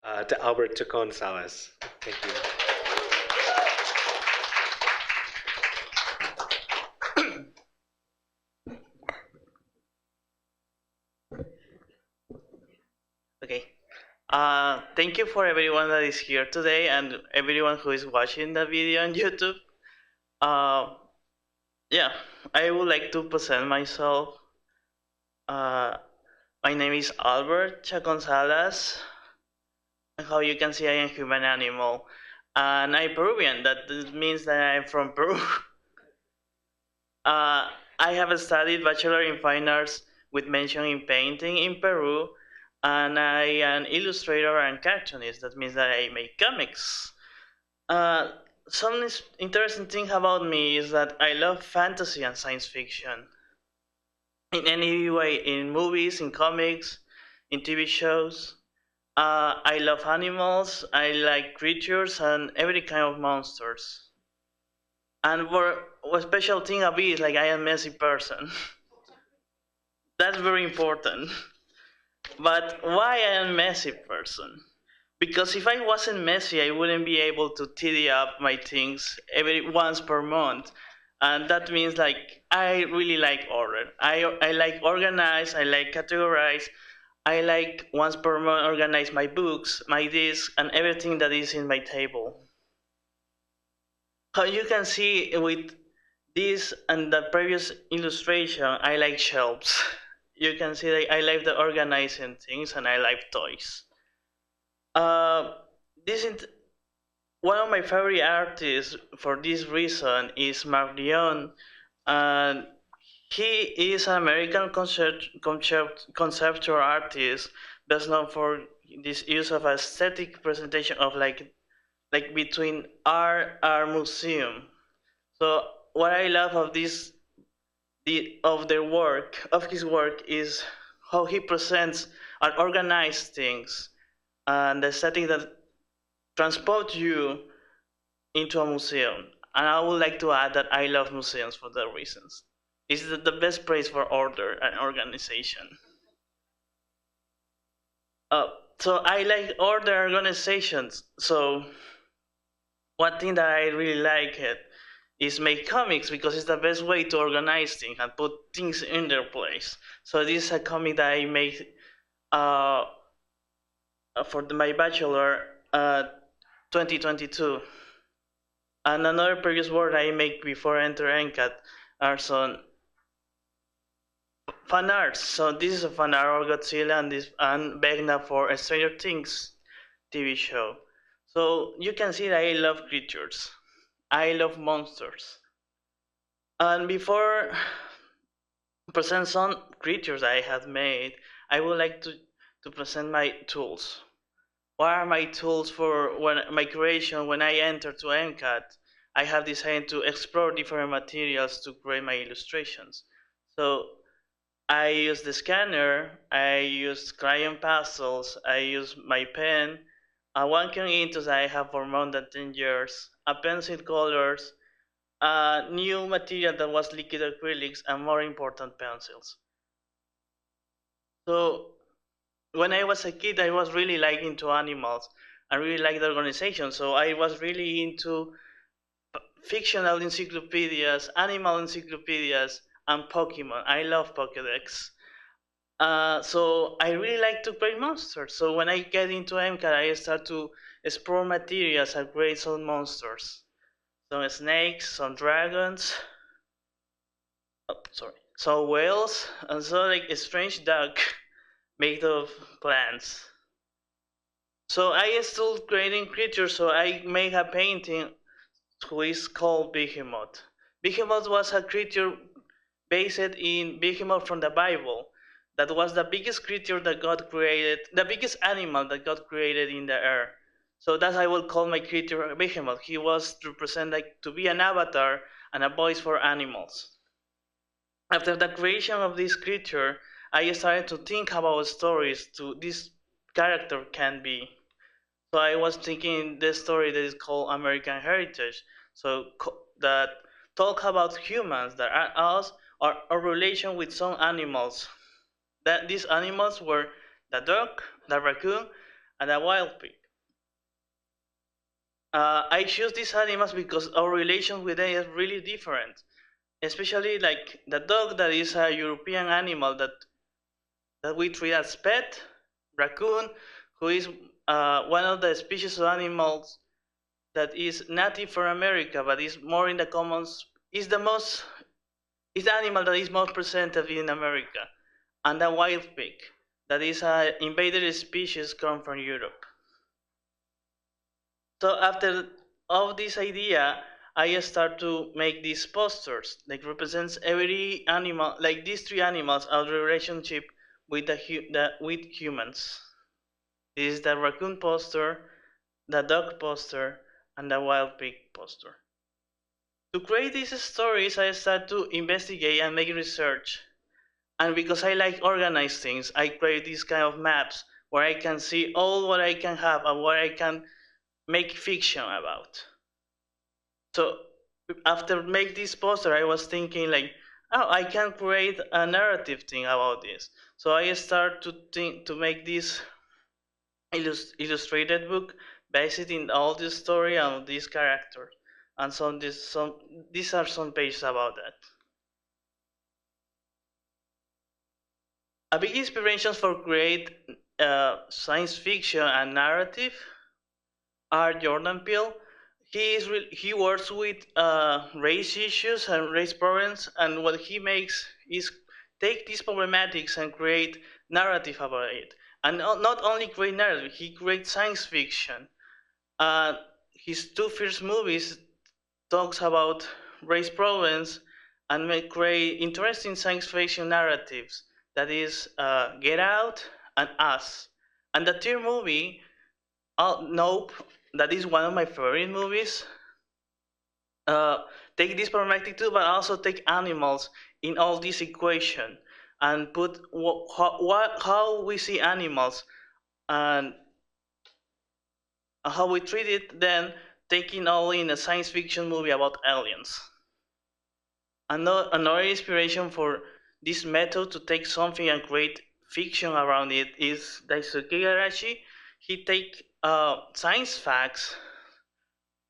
to Alberth Chacon Salas. Thank you. Okay. Thank you for everyone that is here today and everyone who is watching the video on YouTube. Uh, yeah, I would like to present myself. Uh, my name is Alberth Chacon Salas. And how you can see, I am human animal. And I'm Peruvian. That means that I'm from Peru. I have studied Bachelor in Fine Arts with mention in painting in Peru, and I am an illustrator and cartoonist. That means that I make comics. Uh, some interesting thing about me is that I love fantasy and science fiction. In any way, in movies, in comics, in TV shows. I love animals, I like creatures, and every kind of monsters. And for a special thing of me is like I am a messy person. That's very important. But why I am a messy person? Because if I wasn't messy, I wouldn't be able to tidy up my things every once per month. And that means like I really like order. I like organize, I like categorize, I like once per month organize my books, my discs, and everything that is in my table. How you can see with this and the previous illustration, I like shelves. You can see that I like the organizing things and I like toys. This is one of my favorite artists for this reason is Mark Dion, and he is an American conceptual artist best known for this use of aesthetic presentation of like between art museum. So what I love of of his work is how he presents and organizes things and the setting that transport you into a museum. And I would like to add that I love museums for that reasons. It's the best place for order and organization. Uh, so I like order organizations. So one thing that I really like it is make comics because it's the best way to organize things and put things in their place. So this is a comic that I made uh, for my bachelor 2022. And another previous work I make before enter MCAD are some fan arts. So this is a fan art of Godzilla and Vecna for a Stranger Things TV show. So you can see that I love creatures. I love monsters. And before present some creatures I have made, I would like to present my tools. What are my tools for my creation when I enter to MCAD? I have decided to explore different materials to create my illustrations. So I use the scanner, I use crayon pastels, I use my pen, a Wanken Intus I have for more than 10 years, a pencil colors, a new material that was liquid acrylics, and more important, pencils. So when I was a kid, I was really like into animals. I really liked the organization, so I was really into fictional encyclopedias, animal encyclopedias, and Pokemon. I love Pokédex. So I really like to create monsters. So when I get into MCAD, I start to explore materials and create some monsters. Some snakes, some dragons, some whales, and so like a strange duck made of plants. So I still creating creatures, so I made a painting who is called Behemoth. Behemoth was a creature based in Behemoth from the Bible. That was the biggest creature that God created, the biggest animal that God created in the air. So that's I will call my creature Behemoth. He was to represent like to be an avatar and a voice for animals. After the creation of this creature, I started to think about stories to this character can be. So I was thinking this story that is called American Heritage. So that talk about humans that are us or our relation with some animals. That these animals were the duck, the raccoon, and the wild pig. I choose these animals because our relation with them is really different. Especially like the dog, that is a European animal that we treat as pet, raccoon, who is one of the species of animals that is native for America, but is more in the commons. Is the animal that is most presented in America, and the wild pig, that is an invaded species come from Europe. So after all this idea, I start to make these posters, like represents every animal, like these three animals, our relationship with with humans. This is the raccoon poster, the dog poster, and the wild pig poster. To create these stories, I start to investigate and make research. And because I like organized things, I create these kind of maps where I can see all what I can have and what I can make fiction about. So after make this poster, I was thinking like, oh, I can create a narrative thing about this. So I start to think to make this illustrated book based in all this story and these characters. And these are some pages about that. A big inspiration for create science fiction and narrative are Jordan Peele. He works with race issues and race problems, and what he makes is take these problematics and create narrative about it. And not only create narrative, he creates science fiction. His two first movies talks about race problems and may create interesting science fiction narratives. That is Get Out and Us. And the third movie, Nope, that is one of my favorite movies. Take this problematic too, but also take animals in all this equation and put how we see animals and how we treat it, then taking all in a science fiction movie about aliens. Another inspiration for this method to take something and create fiction around it is Daisuke Igarashi. He take science facts,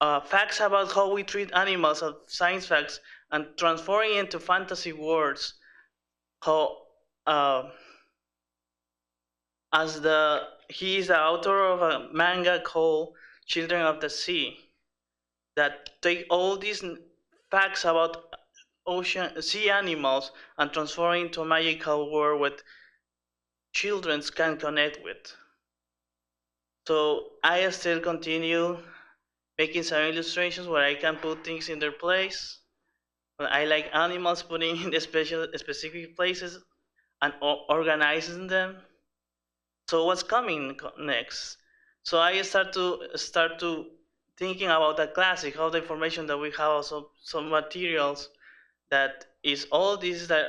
facts about how we treat animals, science facts, and transforming into fantasy words. How as the he is the author of a manga called Children of the Sea that take all these facts about ocean sea animals and transform into a magical world with children can connect with. So I still continue making some illustrations where I can put things in their place. I like animals putting in the specific places and organizing them. So what's coming next? So I start to thinking about the classic, all the information that we have, also some materials that is all this that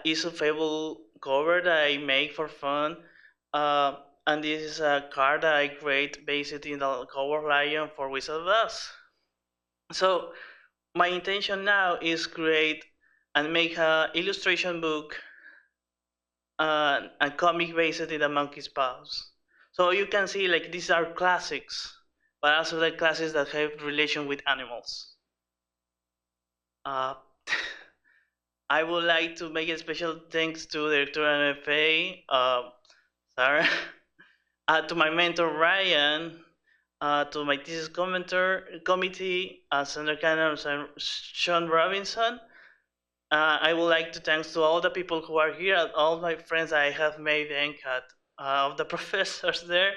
is a fable cover that I make for fun. And this is a card that I create based in the cover lion for Wizard of Oz. So my intention now is create and make a illustration book and comic based in the monkey's paws. So you can see like these are classics, but also the classics that have relation with animals. Uh, I would like to make a special thanks to Director MFA, Sarah, to my mentor Ryan, to my thesis committee, Sandra Cannon and Sean Robinson. I would like to thanks to all the people who are here, all my friends I have made MCAD, of the professors there.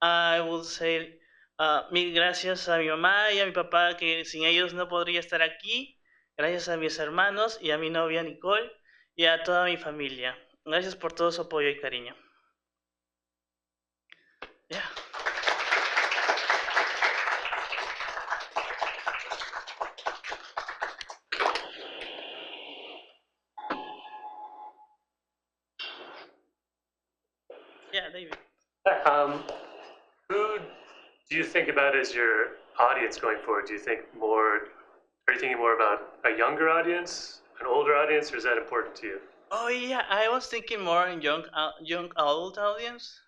I will say mil gracias a mi mamá y a mi papá, que sin ellos no podría estar aquí. Gracias a mis hermanos y a mi novia Nicole y a toda mi familia. Gracias por todo su apoyo y cariño. Yeah. Yeah, David. Who do you think about as your audience going forward? Do you think more? Are you thinking more about a younger audience, an older audience, or is that important to you? Oh yeah, I was thinking more in young adult audience.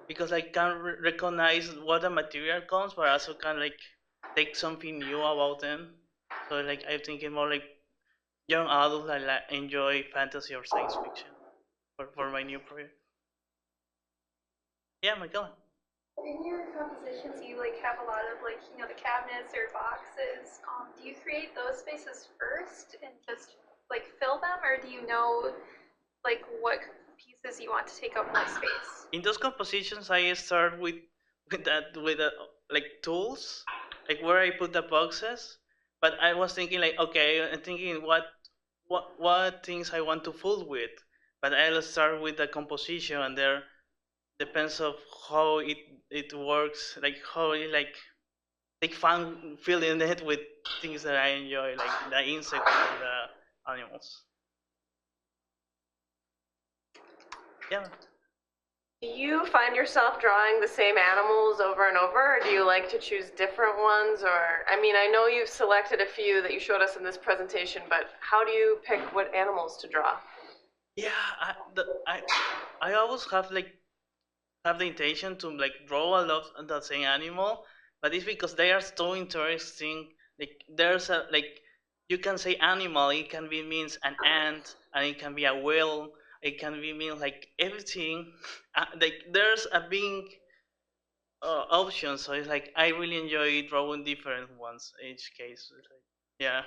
because I can recognize what the material comes, but also can like take something new about them. So like I'm thinking more like young adults that like, enjoy fantasy or science fiction for my new project. Yeah, Michaela. In your compositions, you like have a lot of like the cabinets or boxes. Do you create those spaces first and just like fill them, or do you know like what pieces you want to take up more space? In those compositions, I start with like tools, like where I put the boxes. But I was thinking like, okay, I'm thinking what things I want to fool with. But I'll start with the composition, and there depends of how it works, like how it like fun filling it with things that I enjoy, like the insects and the animals. Yeah. Do you find yourself drawing the same animals over and over, or do you like to choose different ones? Or, I mean, I know you've selected a few that you showed us in this presentation, but how do you pick what animals to draw? Yeah, I always have the intention to like draw a lot of the same animal, but it's because they are so interesting. Like there's a like you can say animal, it can be means an ant, and it can be a whale, it can be mean like everything. Like there's a big option, so it's like I really enjoy drawing different ones each case. It's like, yeah.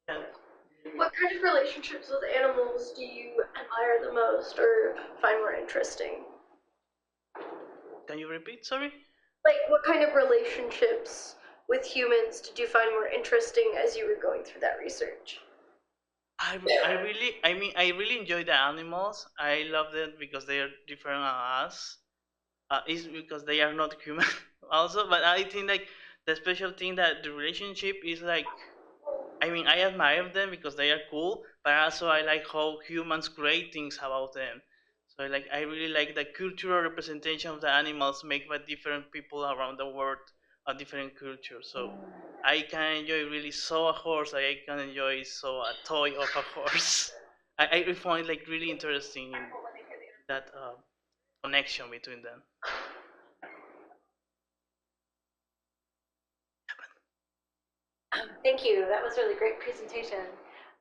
Yeah. What kind of relationships with animals do you admire the most or find more interesting? Can you repeat? Sorry. Like, what kind of relationships with humans did you find more interesting as you were going through that research? I really enjoy the animals. I love them because they are different than us. It's because they are not human also, but I think like the special thing that the relationship is like, I mean, I admire them because they are cool, but also I like how humans create things about them. So like I really like the cultural representation of the animals made by different people around the world of different cultures. So I can enjoy really saw a horse. I can enjoy saw a toy of a horse. I find like really interesting in that connection between them. Thank you. That was a really great presentation.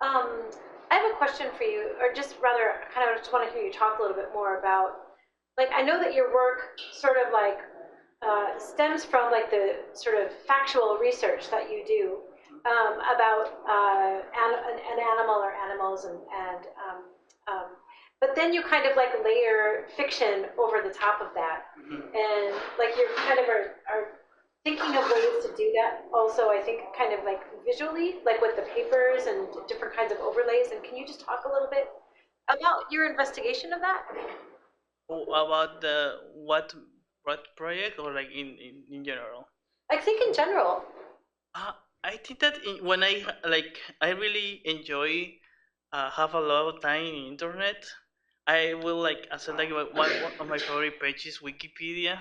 I have a question for you, or just rather, kind of just want to hear you talk a little bit more about, like, I know that your work sort of like stems from like the sort of factual research that you do about an animal or animals, um, but then you kind of like layer fiction over the top of that, and like you're kind of are thinking of ways to do that also, I think, kind of like visually, like with the papers and different kinds of overlays. And can you just talk a little bit about your investigation of that? Oh, about the what project or like in general? I think in general. I think that when I really enjoy have a lot of time in internet. I will like as like one of my favorite pages Wikipedia.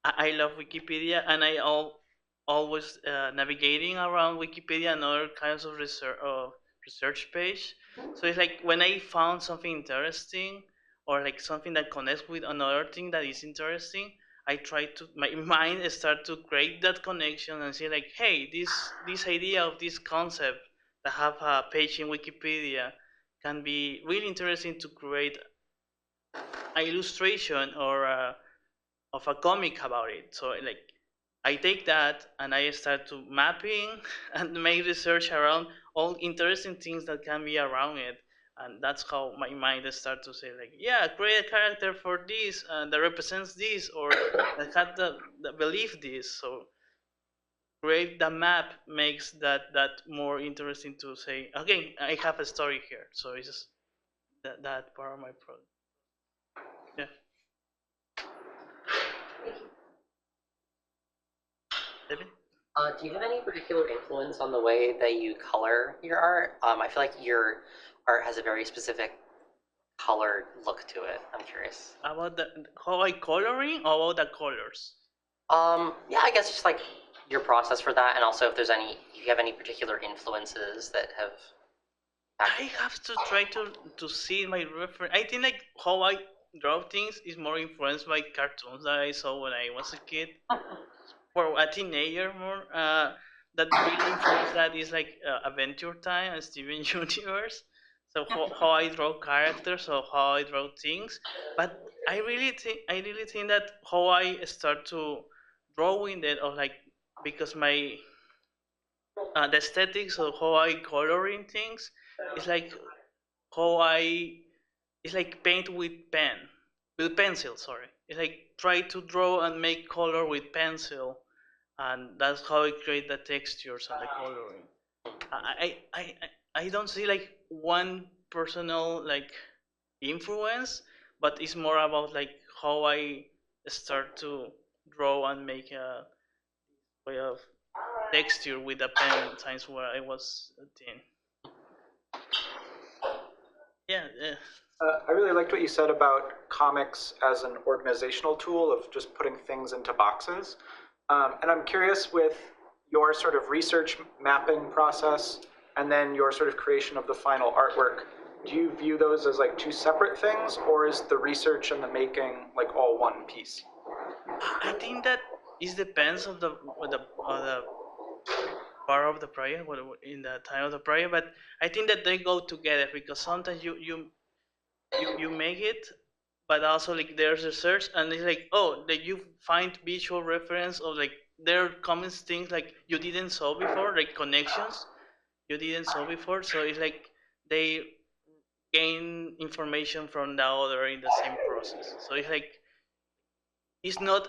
I love Wikipedia, and always navigating around Wikipedia and other kinds of research page. So it's like when I found something interesting or like something that connects with another thing that is interesting, I try to my mind start to create that connection and say like, hey, this idea of this concept that have a page in Wikipedia can be really interesting to create an illustration or of a comic about it. So like I take that and I start to mapping and make research around all interesting things that can be around it. And that's how my mind starts to say like, yeah, create a character for this that represents this or that had the belief this. So create the map makes that more interesting to say, okay, I have a story here. So it's just that part of my project. Yeah. David? Do you have any particular influence on the way that you color your art? I feel like your art has a very specific colored look to it. I'm curious. About the how I coloring or about the colors? Yeah, I guess just like your process for that, and also if you have any particular influences that have. I have to try to see my reference. I think like how I draw things is more influenced by cartoons that I saw when I was a kid, or a teenager more. That really influenced that is like Adventure Time and Steven Universe. So how I draw characters or how I draw things, but I really think that how I start to drawing that or like because my the aesthetics of how I coloring things is like how I it's like paint with pencil. Sorry, it's like try to draw and make color with pencil, and that's how I create the textures and the coloring. I don't see like one personal like influence, but it's more about like how I start to draw and make a way of texture with a pen times where I was a teen. Yeah, yeah. I really liked what you said about comics as an organizational tool of just putting things into boxes. And I'm curious with your sort of research mapping process and then your sort of creation of the final artwork, do you view those as like two separate things, or is the research and the making like all one piece? I think that it depends on the part of the project, in the time of the project. But I think that they go together because sometimes you make it, but also like there's research and it's like that you find visual reference or like there comes things like you didn't saw before, like connections you didn't saw before. So it's like they gain information from the other in the same process. So it's like it's not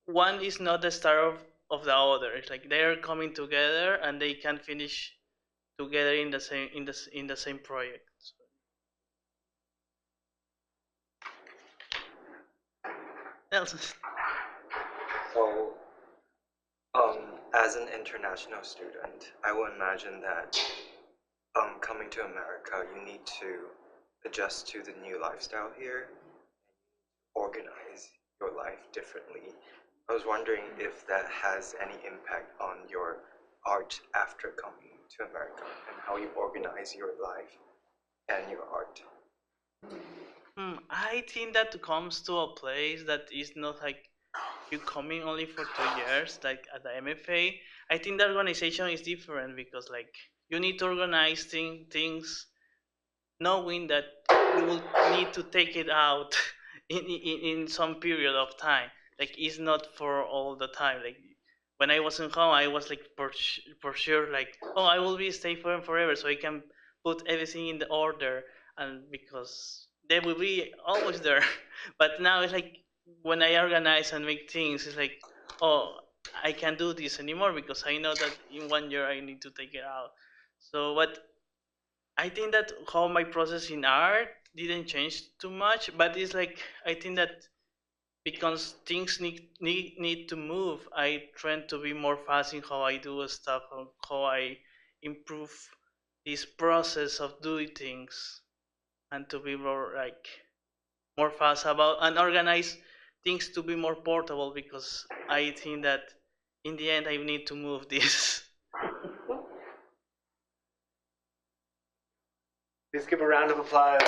one is not the start of the other. It's like they are coming together and they can finish together in the same project. Else. So, as an international student, I would imagine that coming to America, you need to adjust to the new lifestyle here, organize your life differently. I was wondering if that has any impact on your art after coming to America and how you organize your life and your art. I think that comes to a place that is not like you coming only for 2 years, like at the MFA. I think the organization is different because like you need to organize things knowing that you will need to take it out in some period of time. Like it's not for all the time. Like when I was in home, I was like for sure like I will be stay forever, so I can put everything in the order, and because they will be always there. But now it's like when I organize and make things, it's like I can't do this anymore because I know that in 1 year I need to take it out. So what I think that how my process in art didn't change too much, but it's like I think that because things need to move, I try to be more fast in how I do stuff, or how I improve this process of doing things, and to be more fast about and organize things to be more portable because I think that in the end I need to move this. Please give a round of applause.